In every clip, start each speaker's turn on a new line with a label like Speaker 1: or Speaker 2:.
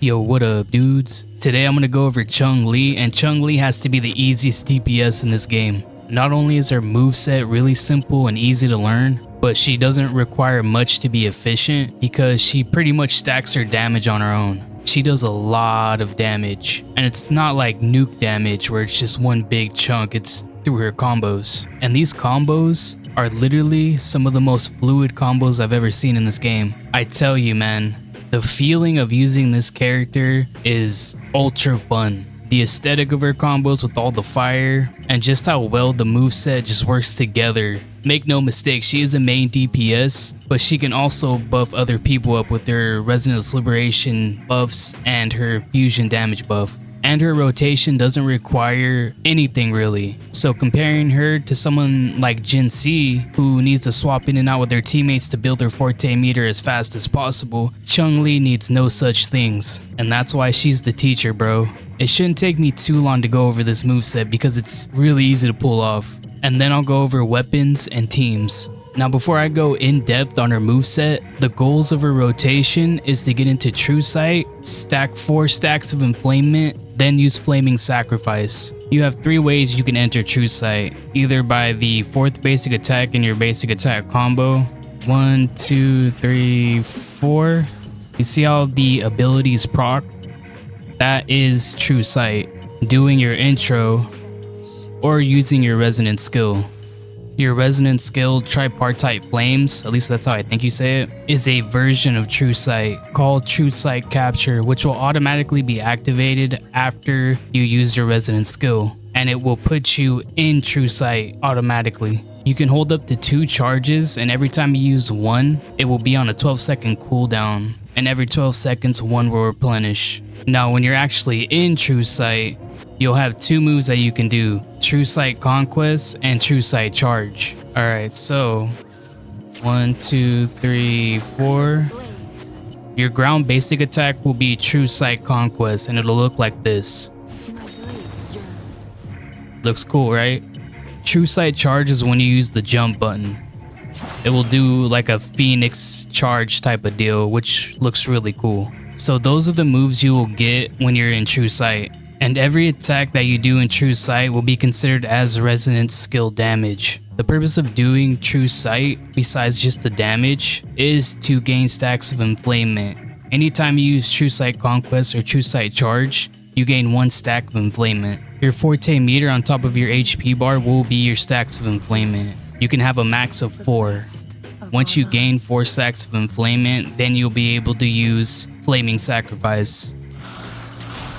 Speaker 1: Yo, what up, dudes? Today I'm gonna go over Changli, and Changli has to be the easiest DPS in this game. Not only is her moveset really simple and easy to learn, but she doesn't require much to be efficient because she pretty much stacks her damage on her own. She does a lot of damage, and it's not like nuke damage where it's just one big chunk, it's through her combos. And these combos are literally some of the most fluid combos I've ever seen in this game. I tell you, man, the feeling of using this character is ultra fun. The aesthetic of her combos with all the fire and just how well the moveset just works together. Make no mistake, she is a main DPS, but she can also buff other people up with her Resonance Liberation buffs and her fusion damage buff. And her rotation doesn't require anything really. So comparing her to someone like Jin C, who needs to swap in and out with their teammates to build their forte meter as fast as possible, Changli needs no such things. And that's why she's the teacher, bro. It shouldn't take me too long to go over this moveset because it's really easy to pull off. And then I'll go over weapons and teams. Now before I go in depth on her moveset, the goals of her rotation is to get into True Sight, stack 4 stacks of Enflamement, then use Flaming Sacrifice. You have 3 ways you can enter True Sight, either by the 4th basic attack in your basic attack combo. 1, 2, 3, 4. You see how the abilities proc? That is True Sight. Doing your intro or using your resonance skill. Your resonance skill, Tripartite Flames, at least that's how I think you say it, is a version of True Sight called True Sight Capture, which will automatically be activated after you use your resonance skill, and it will put you in True Sight automatically. You can hold up to 2 charges, and every time you use one, it will be on a 12-second cooldown, and every 12 seconds one will replenish. Now when you're actually in True Sight, you'll have 2 moves that you can do, True Sight Conquest and True Sight Charge. Alright, so 1, 2, 3, 4. Your ground basic attack will be True Sight Conquest and it'll look like this. Looks cool, right? True Sight Charge is when you use the jump button. It will do like a Phoenix charge type of deal, which looks really cool. So those are the moves you will get when you're in True Sight. And every attack that you do in True Sight will be considered as resonance skill damage. The purpose of doing True Sight, besides just the damage, is to gain stacks of Enflamement. Anytime you use True Sight Conquest or True Sight Charge, you gain 1 stack of Enflamement. Your forte meter on top of your HP bar will be your stacks of Enflamement. You can have a max of 4. Once you gain 4 stacks of Enflamement, then you'll be able to use Flaming Sacrifice.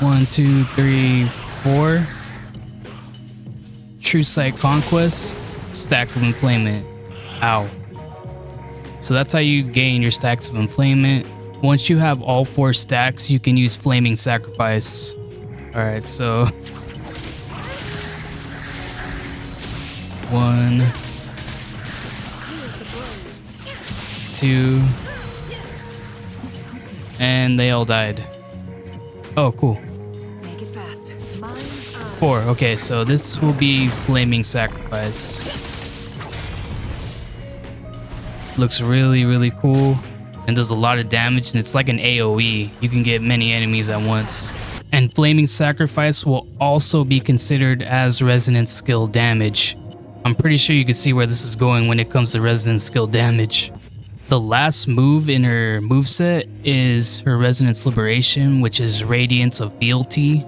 Speaker 1: 1, 2, 3, 4. True Sight Conquest, stack of Enflamement. Ow. So that's how you gain your stacks of Enflamement. Once you have all 4 stacks, you can use Flaming Sacrifice. Alright, so 1, 2, and they all died. Oh, cool. 4. Okay, so this will be Flaming Sacrifice. Looks really cool and does a lot of damage, and it's like an AoE. You can get many enemies at once. And Flaming Sacrifice will also be considered as resonance skill damage. I'm pretty sure you can see where this is going when it comes to resonance skill damage. The last move in her moveset is her Resonance Liberation, which is Radiance of Fealty.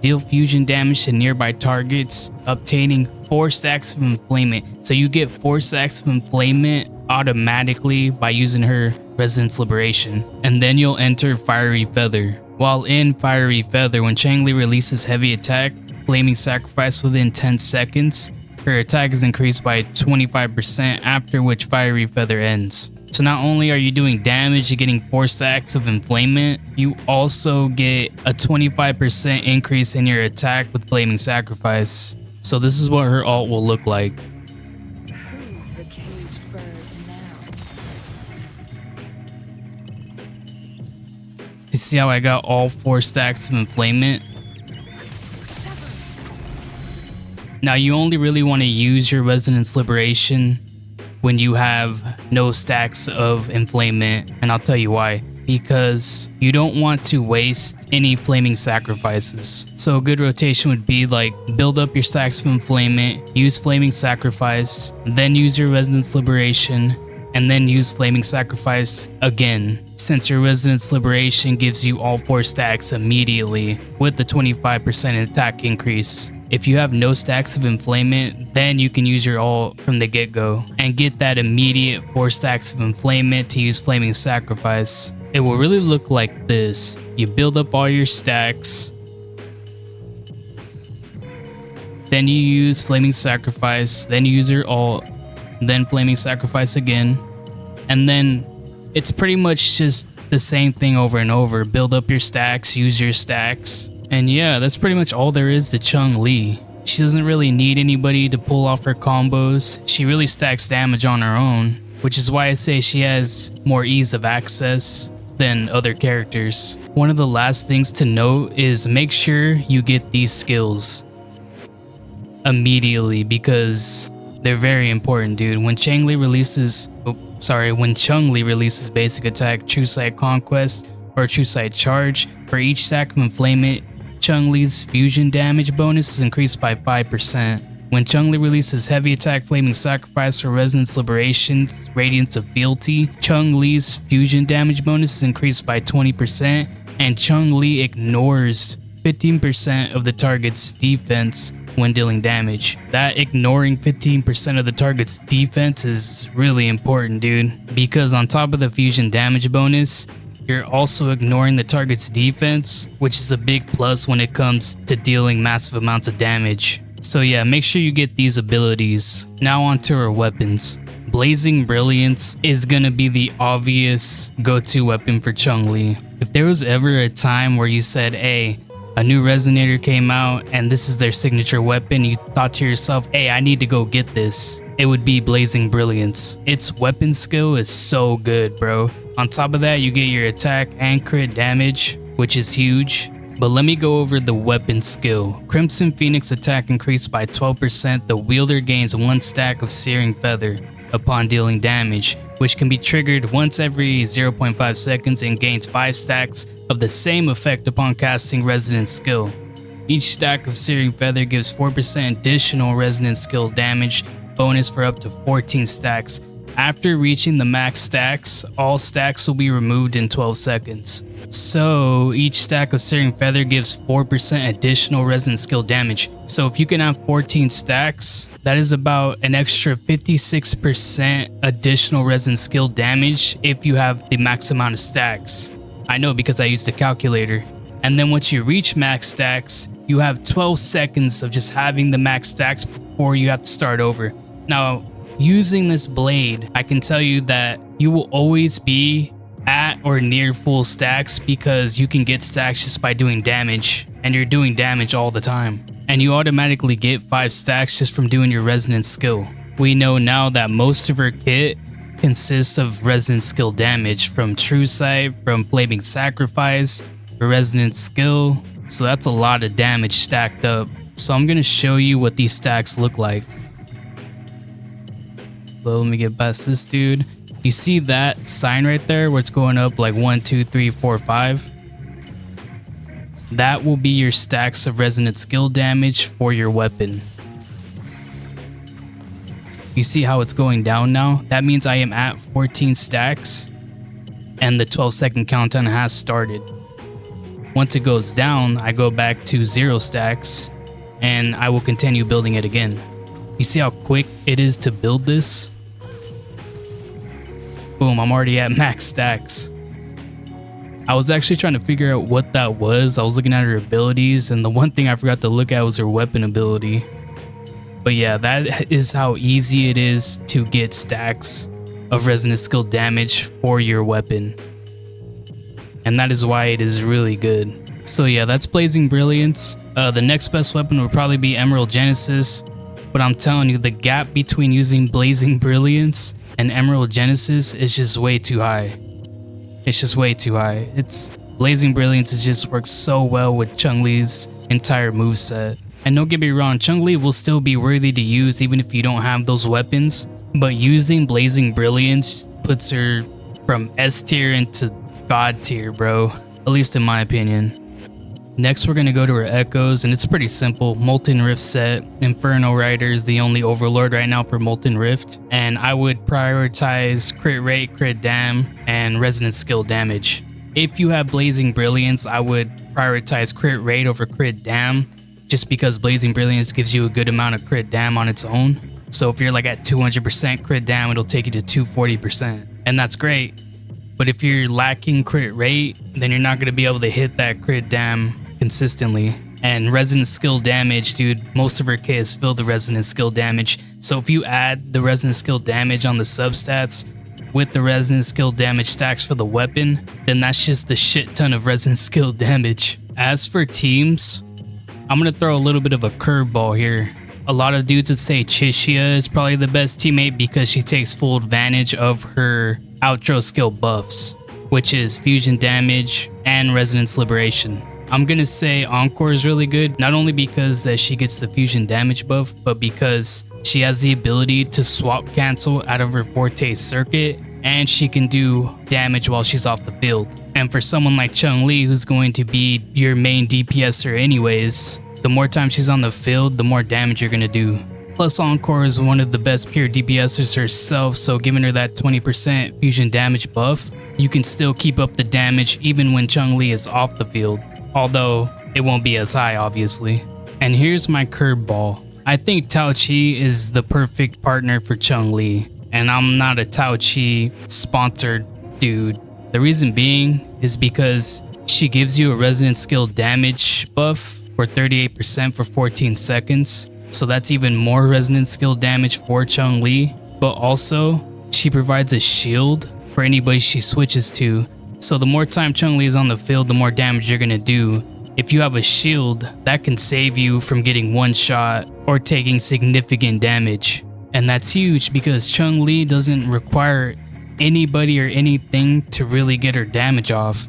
Speaker 1: Deal fusion damage to nearby targets, obtaining 4 stacks of Enflamement. So you get 4 stacks of Enflamement automatically by using her Resonance Liberation. And then you'll enter Fiery Feather. While in Fiery Feather, when Changli releases heavy attack, Flaming Sacrifice within 10 seconds, her attack is increased by 25%, after which Fiery Feather ends. So not only are you doing damage, you're getting 4 stacks of Enflamement, you also get a 25% increase in your attack with Flaming Sacrifice. So this is what her ult will look like.
Speaker 2: Who's the caged bird now?
Speaker 1: You see how I got all 4 stacks of Enflamement? Now you only really want to use your Resonance Liberation when you have no stacks of Enflamement, and I'll tell you why. because you don't want to waste any flaming sacrifices. So a good rotation would be like build up your stacks of enflammement, use flaming sacrifice, then use your resonance liberation, and then use flaming sacrifice again, since your resonance liberation gives you all 4 stacks immediately with the 25% attack increase. If you have no stacks of enflammement, then you can use your ult from the get-go and get that immediate 4 stacks of enflammament to use flaming sacrifice. It will really look like this. You build up all your stacks, then you use flaming sacrifice, then you use your ult, then flaming sacrifice again, and then it's pretty much just the same thing over and over. Build up your stacks, use your stacks, and yeah, that's pretty much all there is to Changli. She doesn't really need anybody to pull off her combos. She really stacks damage on her own, which is why I say she has more ease of access than other characters. One of the last things to note is make sure you get these skills immediately because they're very important, dude. When Changli releases basic attack, True Sight Conquest, or True Sight Charge, for each stack of enflammement, Changli's fusion damage bonus is increased by 5%. When Changli releases heavy attack, flaming sacrifice, or resonance liberation, radiance of fealty, Changli's fusion damage bonus is increased by 20%, and Changli ignores 15% of the target's defense when dealing damage. That ignoring 15% of the target's defense is really important, dude, because on top of the fusion damage bonus, you're also ignoring the target's defense, which is a big plus when it comes to dealing massive amounts of damage. So yeah, make sure you get these abilities. Now onto her weapons. Blazing Brilliance is gonna be the obvious go-to weapon for Changli. If there was ever a time where you said, hey, a new resonator came out and this is their signature weapon, you thought to yourself, hey, I need to go get this, it would be Blazing Brilliance. Its weapon skill is so good, bro. On top of that, you get your attack and crit damage, which is huge. But let me go over the weapon skill. Crimson Phoenix attack increased by 12%. The wielder gains 1 stack of Searing Feather upon dealing damage, which can be triggered once every 0.5 seconds and gains 5 stacks of the same effect upon casting Resonance skill. Each stack of Searing Feather gives 4% additional Resonance skill damage bonus for up to 14 stacks. After reaching the max stacks, all stacks will be removed in 12 seconds. So each stack of Searing Feather gives 4% additional Resonance skill damage. So if you can have 14 stacks, that is about an extra 56% additional Resonance skill damage if you have the max amount of stacks. I know because I used a calculator. And then once you reach max stacks, you have 12 seconds of just having the max stacks before you have to start over. Now, using this blade, I can tell you that you will always be at or near full stacks because you can get stacks just by doing damage, and you're doing damage all the time. And you automatically get 5 stacks just from doing your Resonance skill. We know now that most of her kit consists of Resonance skill damage from True Sight, from Flaming Sacrifice, her Resonance skill. So that's a lot of damage stacked up. So I'm gonna show you what these stacks look like. Let me get past this dude. You see that sign right there where it's going up like 1, 2, 3, 4, 5? That will be your stacks of resonant skill damage for your weapon. You see how it's going down now? That means I am at 14 stacks and the 12-second countdown has started. Once it goes down, I go back to 0 stacks and I will continue building it again. You see how quick it is to build this? Boom, I'm already at max stacks. I was actually trying to figure out what that was. I was looking at her abilities and the one thing I forgot to look at was her weapon ability. But yeah, that is how easy it is to get stacks of resonant skill damage for your weapon. And that is why it is really good. So yeah, that's Blazing Brilliance. The next best weapon would probably be Emerald Genesis. But I'm telling you, the gap between using Blazing Brilliance and Emerald Genesis is just way too high. It's just way too high. Blazing Brilliance just works so well with Changli's entire moveset. And don't get me wrong, Changli will still be worthy to use even if you don't have those weapons. But using Blazing Brilliance puts her from S tier into god tier, bro. At least in my opinion. Next, we're gonna go to her echoes, and it's pretty simple. Molten Rift set. Inferno Rider is the only overlord right now for Molten Rift, and I would prioritize crit rate, crit dam, and resonance skill damage. If you have Blazing Brilliance, I would prioritize crit rate over crit dam, just because Blazing Brilliance gives you a good amount of crit dam on its own. So if you're like at 200% crit dam, it'll take you to 240%, and that's great. But if you're lacking crit rate, then you're not gonna be able to hit that crit dam consistently. And resonance skill damage, dude, most of her kits fill the resonance skill damage. So if you add the resonance skill damage on the substats with the resonance skill damage stacks for the weapon, then that's just a shit ton of resonance skill damage. As for teams, I'm gonna throw a little bit of a curveball here. A lot of dudes would say Chishia is probably the best teammate because she takes full advantage of her outro skill buffs, which is fusion damage and resonance liberation. I'm gonna say Encore is really good, not only because that she gets the fusion damage buff, but because she has the ability to swap cancel out of her forte circuit, and she can do damage while she's off the field. And for someone like Changli, who's going to be your main DPSer anyways, the more time she's on the field, the more damage you're gonna do. Plus, Encore is one of the best pure DPSers herself, so giving her that 20% fusion damage buff, you can still keep up the damage even when Changli is off the field. Although, it won't be as high, obviously. And here's my curveball. I think Tao Chi is the perfect partner for Changli, and I'm not a Tao Chi sponsored dude. The reason being is because she gives you a resonance skill damage buff for 38% for 14 seconds, so that's even more resonance skill damage for Changli, but also she provides a shield for anybody she switches to. So the more time Changli is on the field, the more damage you're gonna do. If you have a shield, that can save you from getting one shot or taking significant damage. And that's huge because Changli doesn't require anybody or anything to really get her damage off.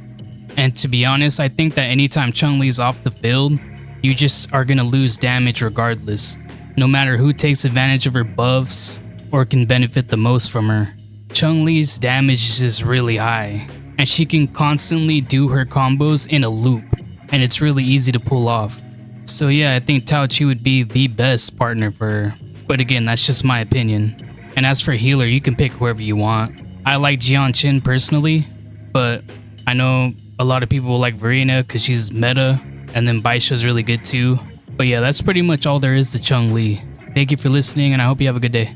Speaker 1: And to be honest, I think that anytime Changli is off the field, you just are gonna lose damage regardless, no matter who takes advantage of her buffs or can benefit the most from her. Changli's damage is just really high, and she can constantly do her combos in a loop, and it's really easy to pull off. So yeah, I think Tao Chi would be the best partner for her. But again, that's just my opinion. And as for healer, you can pick whoever you want. I like Jian Chin personally, but I know a lot of people will like Verena because she's meta, and then Baisha's really good too. But yeah, that's pretty much all there is to Changli. Thank you for listening, and I hope you have a good day.